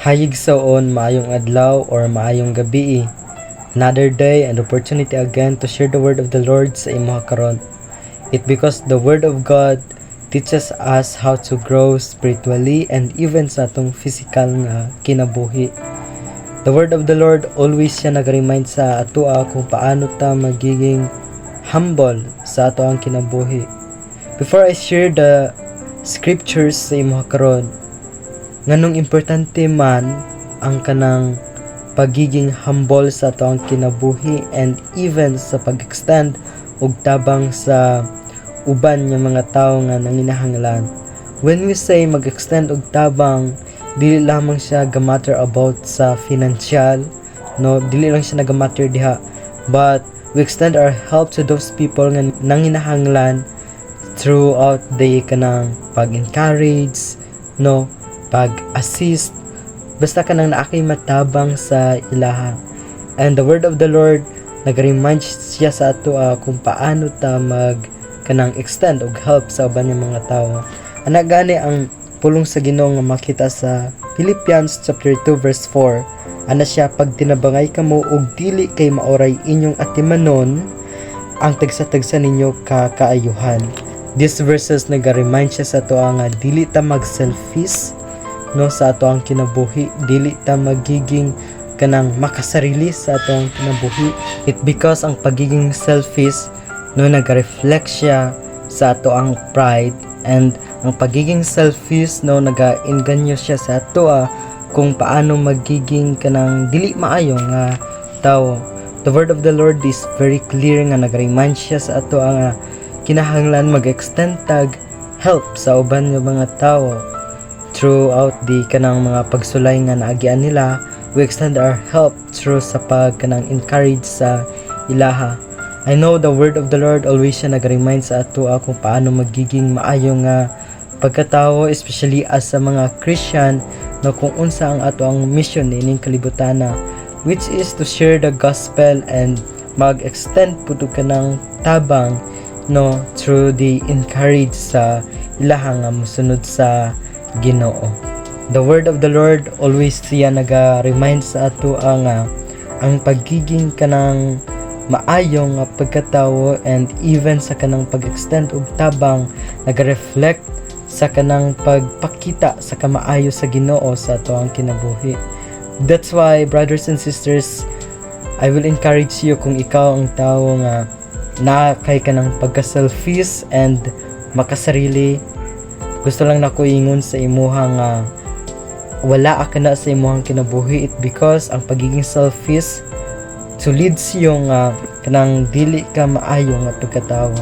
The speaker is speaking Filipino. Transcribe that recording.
Hayig saon, maayong adlaw or maayong gabi. Another day and opportunity again to share the word of the Lord sa imo karon. It because the word of God teaches us how to grow spiritually and even sa atong physical nga kinabuhi. The word of the Lord always siya nag-remind sa atoa kung paano ta magiging humble sa ato ang kinabuhi. Before I share the scriptures sa imo karon, nganong importante man ang kanang pagiging humble sa ato ang kinabuhi and even sa pag-extend og tabang sa uban nga mga tao nga nanginahanglan. When we say mag-extend og tabang, dili lamang siya ga-matter about sa financial, no, dili lang siya nag-matter diha, but we extend our help to those people nga nanginahanglan throughout the kanang pag-encourage, no, pag-assist, basta ka nang naakay matabang sa ilaha. And the word of the Lord nag-remind siya sa ato kung paano ta kanang extend og help sa uban nga mga tao. Ana gani ang pulong sa Ginoo nga makita sa Philippians chapter 2 verse 4. Ana siya, pag tinabangay kamo og dili kay maoray inyong atimanon ang tagsa-tagsa ninyo kaayuhan. These verses nag-remind siya sa ato nga dili ta mag-selfish, no, sa ato ang kinabuhi, dili ta magiging kanang makasarili sa ato ang kinabuhi. It because ang pagiging selfish, no, nag-reflect siya sa ato ang pride, and ang pagiging selfish, no, naga-inganyo siya sa ato kung paano magiging kanang dili maayo nga tao. The word of the Lord is very clear nga nag-remind siya sa ato nga kinahanglan mag-extend tag help sa uban nga mga tao. Throughout the kanang mga pagsulay nga naagian nila, we extend our help through sa pag kanang encourage sa ilaha. I know the word of the Lord always siya nag-remind sa ato kung paano magiging maayo nga pagkatao, especially as sa mga Christian, na kung unsa ang ato ang mission nining kalibutan, which is to share the gospel and mag-extend pud kanang tabang, no, through the encourage sa ilaha nga mosunod sa Ginoo. The word of the Lord always siya naga-remind sa ato ang pagiging kanang maayo nga pagkatao and even sa kanang pag-extend og tabang naga-reflect sa kanang pagpakita sa kamaayo sa Ginoo sa ato ang kinabuhi. That's why, brothers and sisters, I will encourage you kung ikaw ang tao nga na kay kanang pagka-selfish and makasarili, gusto lang nako ingon sa imuha nga wala ka na sa imuhang kinabuhi. It because ang pagiging selfish to leads yung kanang dili ka maayo nga pagkatao.